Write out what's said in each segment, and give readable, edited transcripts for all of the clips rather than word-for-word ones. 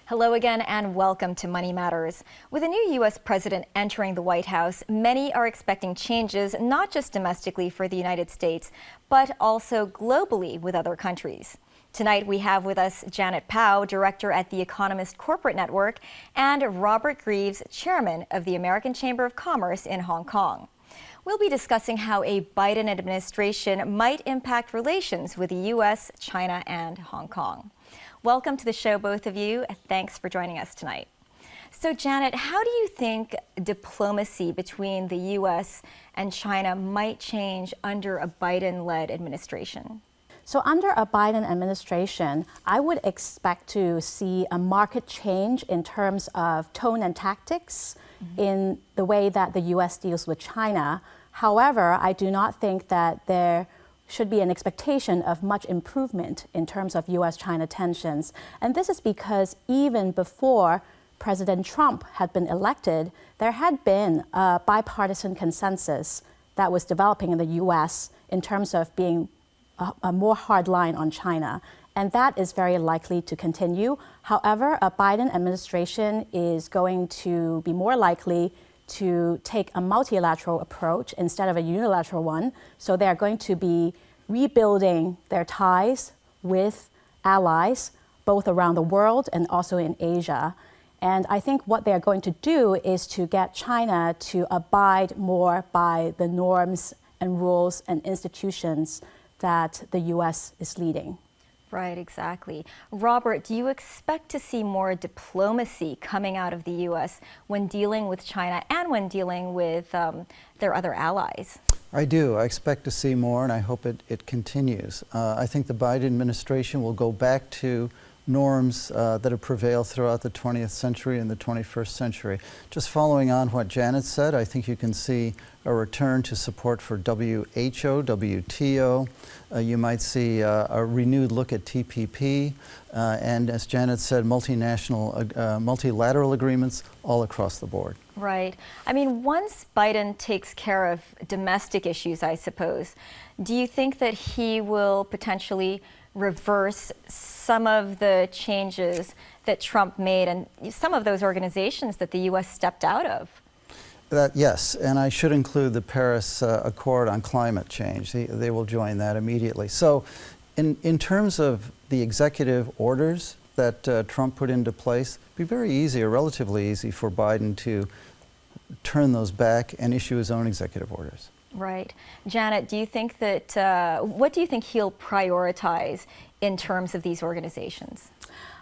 Hello again and welcome to Money Matters. With a new U.S. president entering the White House, many are expecting changes not just domestically for the United States, but also globally with other countries. Tonight we have with us Janet Powell, director at The Economist Corporate Network, and Robert Greaves, chairman of the American Chamber of Commerce in Hong Kong. We'll be discussing how a Biden administration might impact relations with the U.S., China, and Hong Kong. Welcome to the show, both of you. Thanks for joining us tonight. So, Janet, how do you think diplomacy between the U.S. and China might change under a Biden-led administration? So under a Biden administration, I would expect to see a marked change in terms of tone and tactics in the way that the U.S. deals with China. However, I do not think that there should be an expectation of much improvement in terms of U.S.-China tensions. And this is because even before President Trump had been elected, there had been a bipartisan consensus that was developing in the U.S. in terms of being a more hard line on China. And that is very likely to continue. However, a Biden administration is going to be more likely to take a multilateral approach instead of a unilateral one. So they're going to be rebuilding their ties with allies, both around the world and also in Asia. And I think what they're going to do is to get China to abide more by the norms and rules and institutions that the U.S. is leading. Right, exactly. Robert, do you expect to see more diplomacy coming out of the U.S. when dealing with China and when dealing with their other allies? I do. I expect to see more, and I hope it continues. I think the Biden administration will go back to norms that have prevailed throughout the 20th century and the 21st century. Just following on what Janet said, I think you can see a return to support for WHO, WTO. You might see a renewed look at TPP, and as Janet said, multilateral agreements all across the board. Right. I mean, once Biden takes care of domestic issues, I suppose, do you think that he will potentially reverse some of the changes that Trump made and some of those organizations that the U.S. stepped out of? Yes, and I should include the Paris Accord on climate change. They will join that immediately. So in terms of the executive orders that Trump put into place, it'd be very easy or relatively easy for Biden to turn those back and issue his own executive orders. Right. Janet, do you think that, what do you think he'll prioritize in terms of these organizations?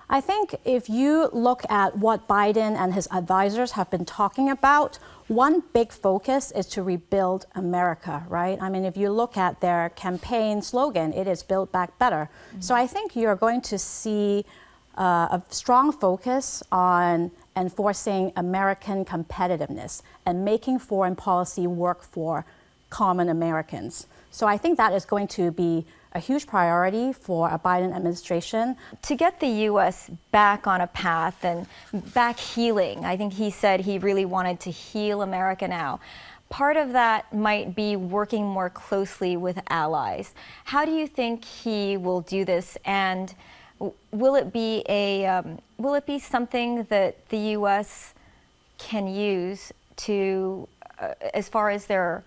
I think if you look at what Biden and his advisors have been talking about, one big focus is to rebuild America, right? I mean, if you look at their campaign slogan, it is Build Back Better. So I think you're going to see a strong focus on enforcing American competitiveness and making foreign policy work for common Americans. So I think that is going to be a huge priority for a Biden administration. To get the U.S. back on a path and back healing, I think he said he really wanted to heal America now. Part of that might be working more closely with allies. How do you think he will do this, and will it be something that the U.S. can use to, as far as their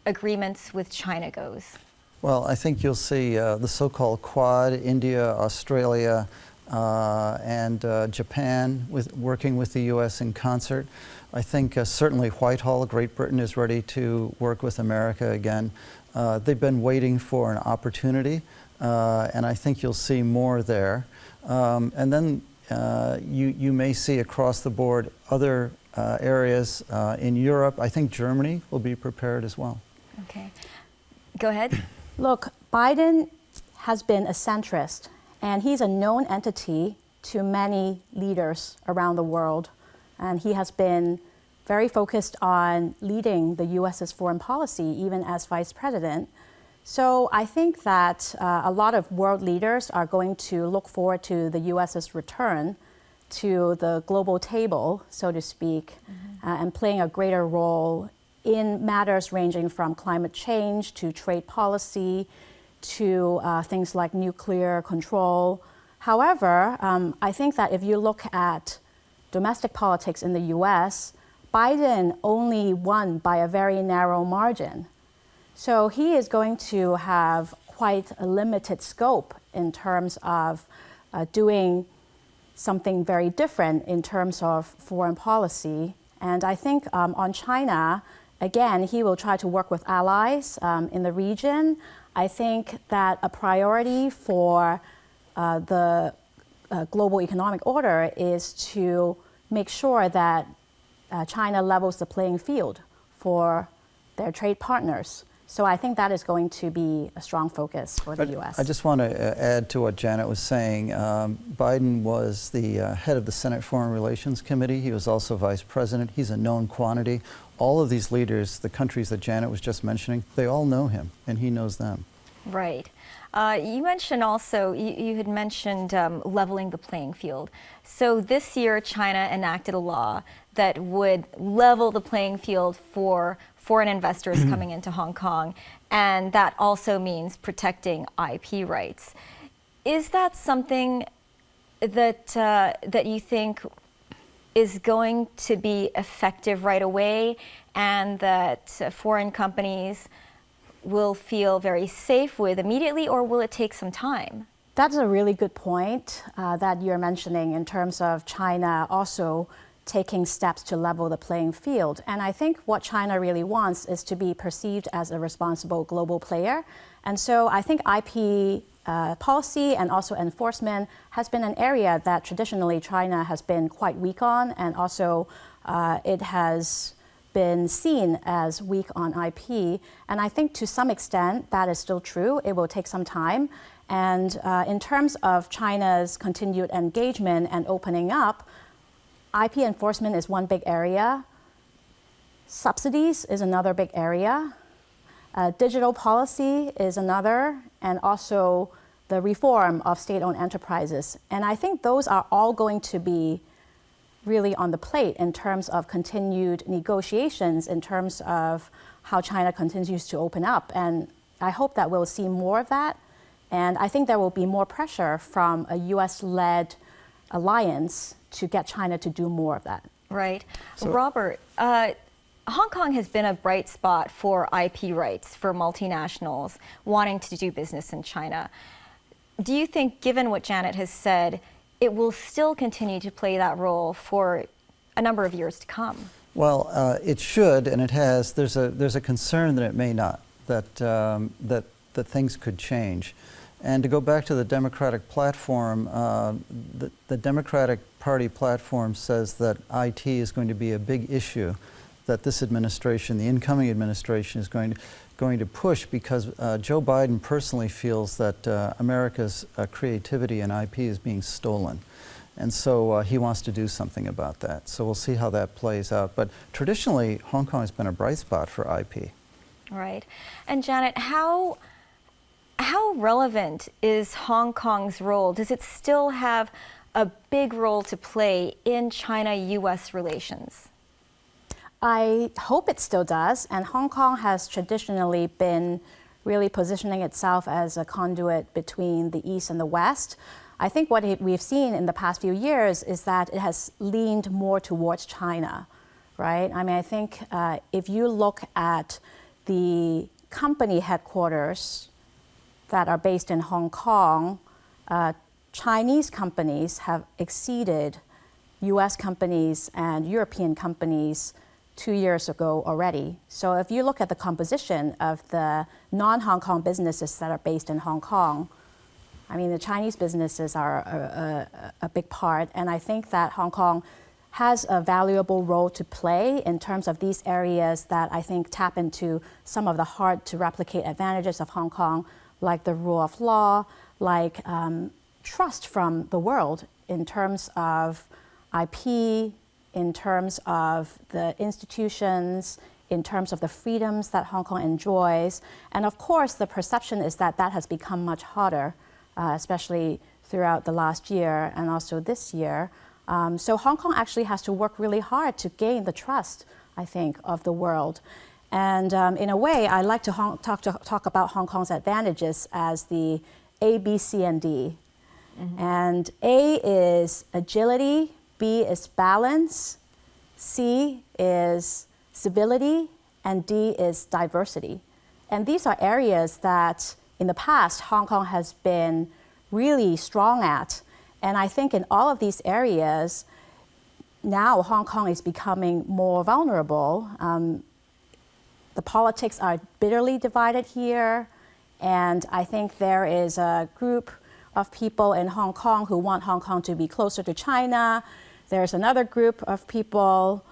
agreements with China goes? Well, I think you'll see the so-called Quad, India, Australia, and Japan working with the U.S. in concert. I think certainly Whitehall, Great Britain, is ready to work with America again. They've been waiting for an opportunity, and I think you'll see more there. And then you may see across the board other areas in Europe. I think Germany will be prepared as well. Okay. Go ahead. Look, Biden has been a centrist, and he's a known entity to many leaders around the world. And he has been very focused on leading the U.S.'s foreign policy, even as vice president. So I think that a lot of world leaders are going to look forward to the U.S.'s return to the global table, so to speak, and playing a greater role in matters ranging from climate change to trade policy to things like nuclear control. However, I think that if you look at domestic politics in the US, Biden only won by a very narrow margin. So he is going to have quite a limited scope in terms of doing something very different in terms of foreign policy. And I think on China, again, he will try to work with allies in the region. I think that a priority for the global economic order is to make sure that China levels the playing field for their trade partners. So I think that is going to be a strong focus for the U.S. I just want to add to what Janet was saying. Biden was the head of the Senate Foreign Relations Committee. He was also vice president. He's a known quantity. All of these leaders, the countries that Janet was just mentioning, they all know him, and he knows them. Right. You mentioned also, you had mentioned leveling the playing field. So this year, China enacted a law that would level the playing field for foreign investors coming into Hong Kong, and that also means protecting IP rights. Is that something that that you think is going to be effective right away, and that foreign companies will feel very safe with immediately, or will it take some time? That's a really good point that you're mentioning in terms of China also taking steps to level the playing field. And I think what China really wants is to be perceived as a responsible global player. And so I think IP policy and also enforcement has been an area that traditionally China has been quite weak on, and also it has been seen as weak on IP. And I think to some extent that is still true. It will take some time. And in terms of China's continued engagement and opening up, IP enforcement is one big area. Subsidies is another big area. Digital policy is another, and also the reform of state-owned enterprises. And I think those are all going to be really on the plate in terms of continued negotiations, in terms of how China continues to open up. And I hope that we'll see more of that. And I think there will be more pressure from a US-led alliance to get China to do more of that. Right. So, Robert, Hong Kong has been a bright spot for IP rights for multinationals wanting to do business in China. Do you think, given what Janet has said, it will still continue to play that role for a number of years to come? Well, it should, and it has. There's a concern that it may not, that things could change. And to go back to the Democratic platform, the Democratic Party platform says that IT is going to be a big issue that this administration, the incoming administration, is going to push, because Joe Biden personally feels that America's creativity and IP is being stolen. And so he wants to do something about that. So we'll see how that plays out. But traditionally, Hong Kong has been a bright spot for IP. Right. And Janet, how relevant is Hong Kong's role? Does it still have a big role to play in China-US relations? I hope it still does, and Hong Kong has traditionally been really positioning itself as a conduit between the East and the West. I think what we've seen in the past few years is that it has leaned more towards China, right? I mean, I think if you look at the company headquarters that are based in Hong Kong, Chinese companies have exceeded US companies and European companies 2 years ago already. So if you look at the composition of the non-Hong Kong businesses that are based in Hong Kong, I mean, the Chinese businesses are a big part, and I think that Hong Kong has a valuable role to play in terms of these areas that I think tap into some of the hard-to-replicate advantages of Hong Kong, like the rule of law, like trust from the world in terms of IP, in terms of the institutions, in terms of the freedoms that Hong Kong enjoys. And of course, the perception is that that has become much harder, especially throughout the last year and also this year. So Hong Kong actually has to work really hard to gain the trust, I think, of the world. And in a way, I like to talk about Hong Kong's advantages as the A, B, C, and D. And A is agility, B is balance, C is civility, and D is diversity. And these are areas that in the past Hong Kong has been really strong at. And I think in all of these areas, now Hong Kong is becoming more vulnerable. The politics are bitterly divided here, and I think there is a group of people in Hong Kong who want Hong Kong to be closer to China. There's another group of people,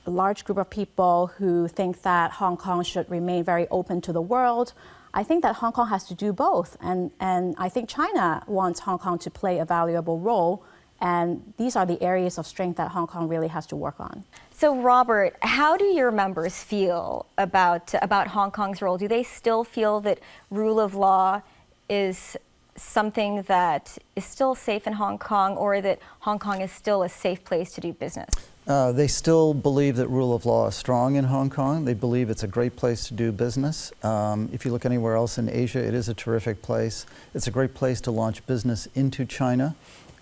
a large group of people who think that Hong Kong should remain very open to the world. I think that Hong Kong has to do both, and I think China wants Hong Kong to play a valuable role, and these are the areas of strength that Hong Kong really has to work on. So, Robert, how do your members feel about Hong Kong's role? Do they still feel that rule of law is something that is still safe in Hong Kong, or that Hong Kong is still a safe place to do business? They still believe that rule of law is strong in Hong Kong. They believe it's a great place to do business. If you look anywhere else in Asia, it is a terrific place. It's a great place to launch business into China.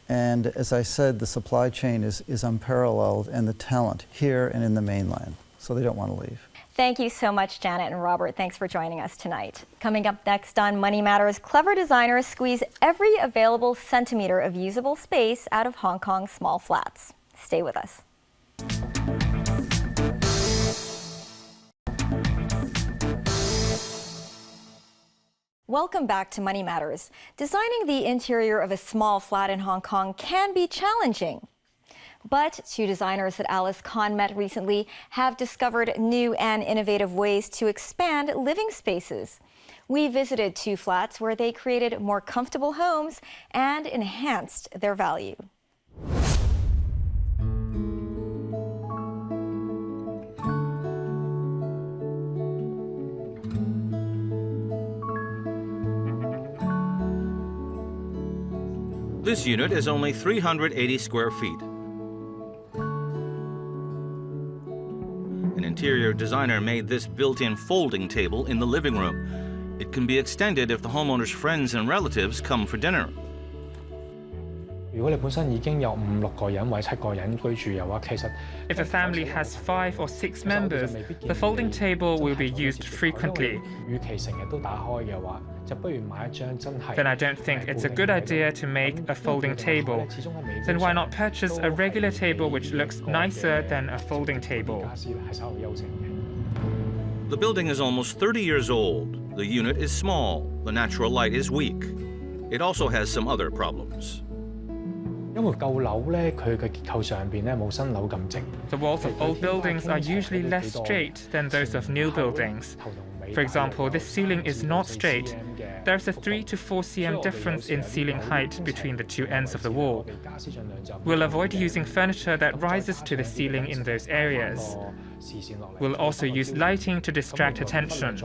And as I said, the supply chain is unparalleled, and the talent here and in the mainland. So they don't want to leave. Thank you so much, Janet and Robert. Thanks for joining us tonight. Coming up next on Money Matters, clever designers squeeze every available centimeter of usable space out of Hong Kong's small flats. Stay with us. Welcome back to Money Matters. Designing the interior of a small flat in Hong Kong can be challenging. But two designers that Alice Kahn met recently have discovered new and innovative ways to expand living spaces. We visited two flats where they created more comfortable homes and enhanced their value. This unit is only 380 square feet. An interior designer made this built-in folding table in the living room. It can be extended if the homeowner's friends and relatives come for dinner. 如果你本身已經有5、6個人或者7個人居住嘅話，其實 If a family has 5 or 6 members, the folding table will be used frequently. 與其成日都打開嘅話，就不如買一張真係。 Then I don't think it's a good idea to make a folding table. Then why not purchase a regular table which looks nicer than a folding table? 傢俬係稍有優勝嘅。 The building is almost 30 years old. The unit is small. The natural light is weak. It also has some other problems. 因為舊樓咧，佢嘅結構上邊咧冇新樓咁直。 The walls of old buildings are usually less straight than those of new buildings. For example, this ceiling is not straight. There's a 3 to 4 cm difference in ceiling height between the two ends of the wall. We'll avoid using furniture that rises to the ceiling in those areas. We'll also use lighting to distract attention.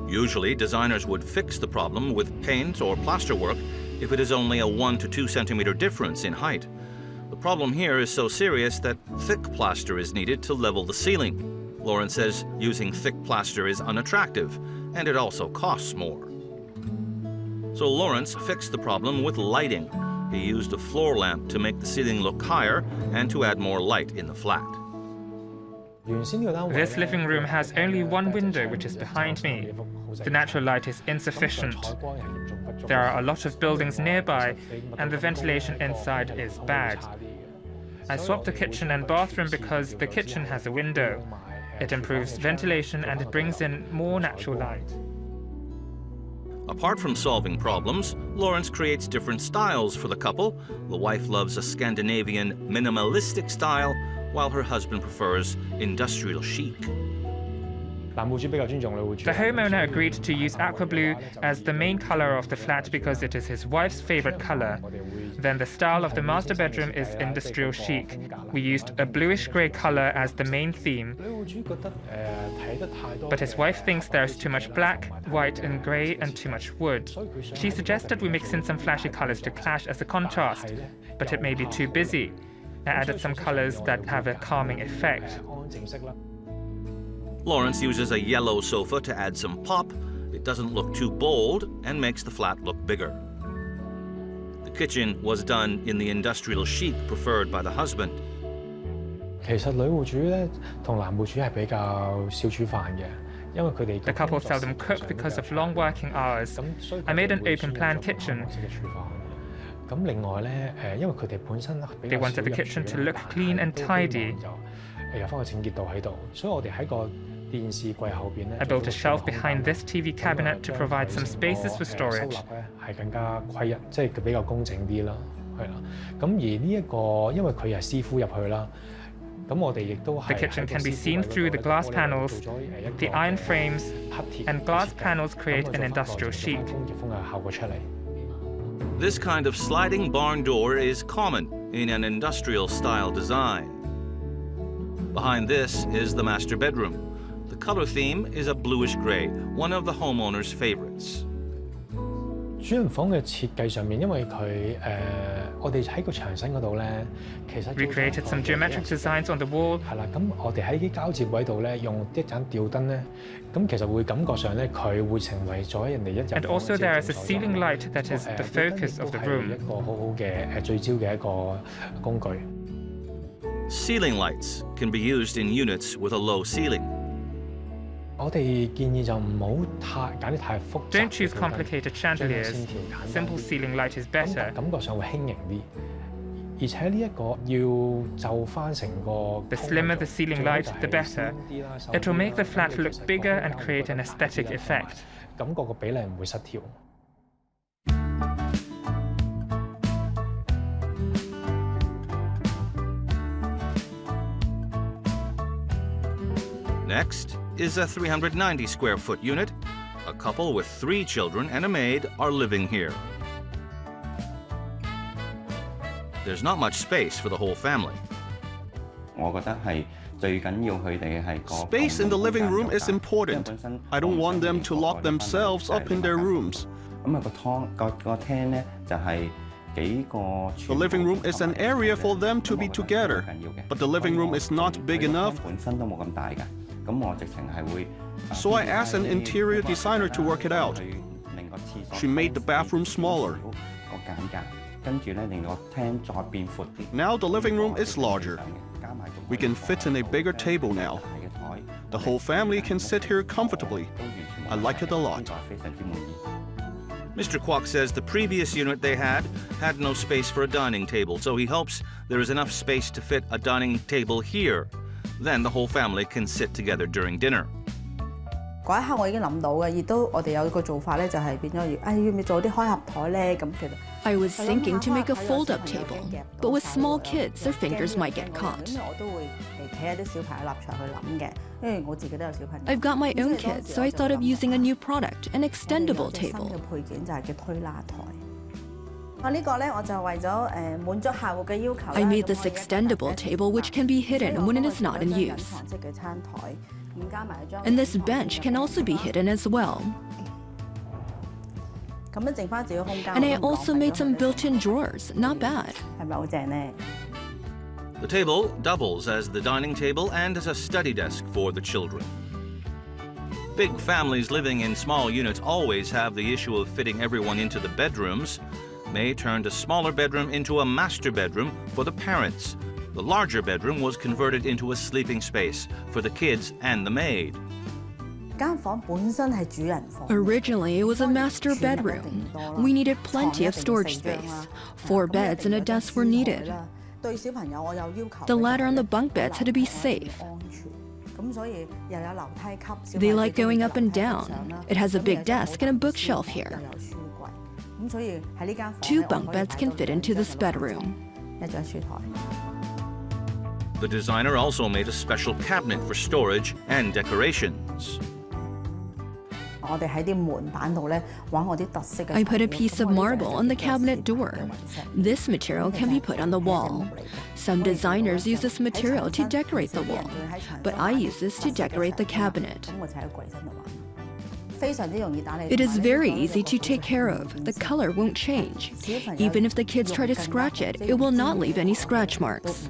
Usually, designers would fix the problem with paint or plasterwork if it is only a 1 to 2 centimeter difference in height. The problem here is so serious that thick plaster is needed to level the ceiling. Lawrence says using thick plaster is unattractive, and it also costs more. So Lawrence fixed the problem with lighting. He used a floor lamp to make the ceiling look higher and to add more light in the flat. This living room has only one window, which is behind me. The natural light is insufficient. There are a lot of buildings nearby, and the ventilation inside is bad. I swapped the kitchen and bathroom because the kitchen has a window. It improves ventilation and it brings in more natural light. Apart from solving problems, Lawrence creates different styles for the couple. The wife loves a Scandinavian minimalistic style, while her husband prefers industrial chic. The homeowner agreed to use aqua blue as the main color of the flat because it is his wife's favorite color. Then the style of the master bedroom is industrial chic. We used a bluish-gray color as the main theme. But his wife thinks there's too much black, white and gray and too much wood. She suggested we mix in some flashy colors to clash as a contrast, but it may be too busy. I added some colors that have a calming effect. Lawrence uses a yellow sofa to add some pop. It doesn't look too bold and makes the flat look bigger. The kitchen was done in the industrial chic preferred by the husband. 其實女戶主咧同男戶主係比較少煮飯嘅，因為佢哋 The couple seldom cook because of long working hours. I made an open-plan kitchen. 咁另外咧因為佢哋本身 They wanted the kitchen to look clean and tidy. 有翻個清潔度喺度，所以我哋喺個電視櫃後邊咧 I built a shelf behind this TV cabinet to provide some spaces for storage. 收納咧係更加規一，即係比較工整啲啦，係啦。咁而呢一個因為佢係師傅入去啦。The kitchen can be seen through the glass panels, the iron frames, and glass panels create an industrial chic. This kind of sliding barn door is common in an industrial style design. Behind this is the master bedroom. The color theme is a bluish gray, one of the homeowner's favorites. 主人房嘅設計上面，因為佢我哋喺個牆身嗰度咧，其實 We created some geometric designs on the wall. 係啦，咁我哋喺啲交接位度咧，用一盞吊燈咧，咁其實會感覺上咧，佢會成為咗人哋一入房嘅 And also there is a ceiling light that is the focus of the room. 一個好好嘅聚焦嘅一個工具。Ceiling lights can be used in units with a low ceiling. 我哋建議就唔好揀啲太複雜。 Don't choose complicated chandeliers. Simple ceiling light is better. 感覺上會輕盈啲，而且呢一個要就翻成個。The slimmer the ceiling light, the better. It will make the flat look bigger and create an aesthetic effect. 感覺個比例唔會失調。Next is a 390 square foot unit. A couple with 3 children and a maid are living here. There's not much space for the whole family. Space in the living room is important. I don't want them to lock themselves up in their rooms. The living room is an area for them to be together, but the living room is not big enough. So I asked an interior designer to work it out. She made the bathroom smaller. Now the living room is larger. We can fit in a bigger table now. The whole family can sit here comfortably. I like it a lot. Mr. Kwok says the previous unit they had no space for a dining table, so he hopes there is enough space to fit a dining table here. Then the whole family can sit together during dinner. 嗰一刻我已經諗到嘅，亦都我哋有一個做法咧，就係變咗要唔要做啲開合台咧？咁其實 I was thinking to make a fold-up table, but with small kids, their fingers might get caught. 我都會企喺啲小朋友立場去諗嘅，因為我自己都有小朋友。 I've got my own kids, so I thought of using a new product, an extendable 新 table. 嘅配件就係叫推拉台。呢個咧我就為咗滿足客戶嘅要求。 I made this extendable table, which can be hidden when it is not in use. 即嘅餐台，咁加埋一張。 And this bench can also be hidden as well. 咁樣剩翻自己空間。 And I also made some built-in drawers. Not bad. 係咪好正呢？ The table doubles as the dining table and as a study desk for the children. Big families living in small units always have the issue of fitting everyone into the bedrooms. May turned a smaller bedroom into a master bedroom for the parents. The larger bedroom was converted into a sleeping space for the kids and the maid. 間房本身係主人房。 Originally, it was a master bedroom. We needed plenty of storage space. 4 beds and a desk were needed. 對小朋友我有要求。 The ladder on the bunk beds had to be safe. 安全。咁所以又有樓梯級。 They like going up and down. It has a big desk and a bookshelf here. 咁所以喺呢間房 2 bunk beds can fit into this bedroom. 一張書台。 The designer also made a special cabinet for storage and decorations. 我哋喺啲門板度咧玩我啲特色嘅。 I put a piece of marble on the cabinet door. This material can be put on the wall. Some designers use this material to decorate the wall, but I use this to decorate the cabinet. 咁我就喺櫃身度玩。非常之容易打理。 It is very easy to take care of. The color won't change. Even if the kids try to scratch it, it will not leave any scratch marks.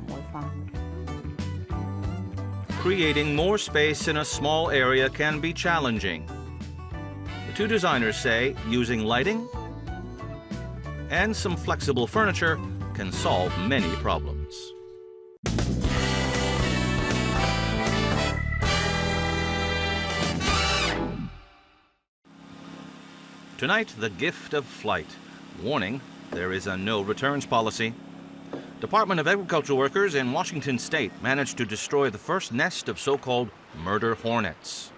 Creating more space in a small area can be challenging. The 2 designers say using lighting and some flexible furniture can solve many problems. Tonight, the gift of flight. Warning, there is a no returns policy. Department of Agriculture workers in Washington state managed to destroy the first nest of so-called murder hornets.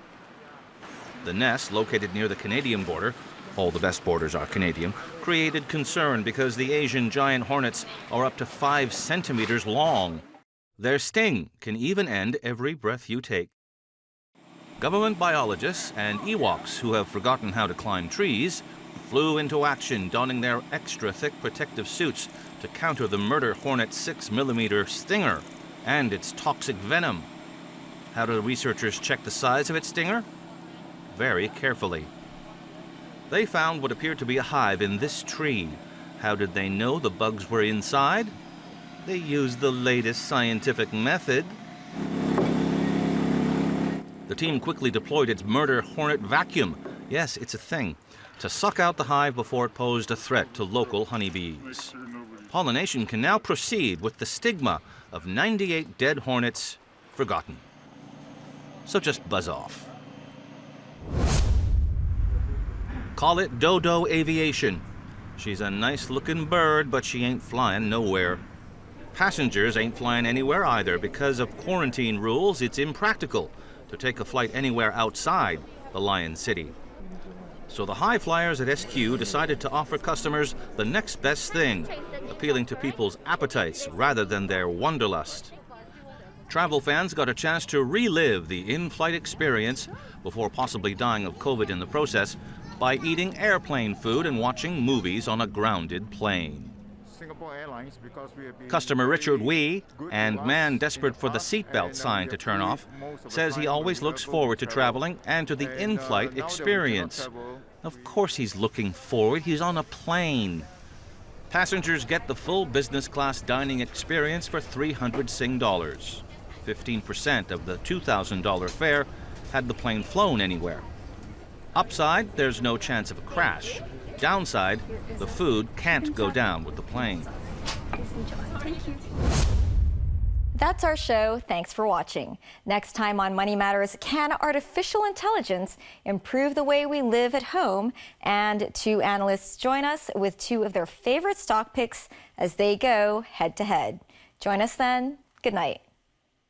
The nest, located near the Canadian border, all the best borders are Canadian, created concern because the Asian giant hornets are up to 5 centimeters long. Their sting can even end every breath you take. Government biologists and Ewoks who have forgotten how to climb trees flew into action, donning their extra thick protective suits to counter the murder hornet's 6mm stinger and its toxic venom. How do the researchers check the size of its stinger? Very carefully. They found what appeared to be a hive in this tree. How did they know the bugs were inside? They used the latest scientific method. The team quickly deployed its murder hornet vacuum, yes, it's a thing, to suck out the hive before it posed a threat to local honeybees. Pollination can now proceed with the stigma of 98 dead hornets forgotten. So just buzz off. Call it Dodo Aviation. She's a nice-looking bird, but she ain't flying nowhere. Passengers ain't flying anywhere either. Because of quarantine rules, it's impractical to take a flight anywhere outside the Lion City. So the high flyers at SQ decided to offer customers the next best thing, appealing to people's appetites rather than their wanderlust. Travel fans got a chance to relive the in-flight experience before possibly dying of COVID in the process by eating airplane food and watching movies on a grounded plane. Customer Richard Wee, and man desperate for the seatbelt sign to turn off, says he always looks forward to traveling and to the in-flight experience. Of course he's looking forward, he's on a plane. Passengers get the full business class dining experience for $300 Sing dollars. 15% of the $2,000 fare had the plane flown anywhere. Upside, there's no chance of a crash. Downside, the food can't go down with the plane. That's our show. Thanks for watching. Next time on Money Matters, can artificial intelligence improve the way we live at home? And 2 analysts join us with 2 of their favorite stock picks as they go head to head. Join us then. Good night.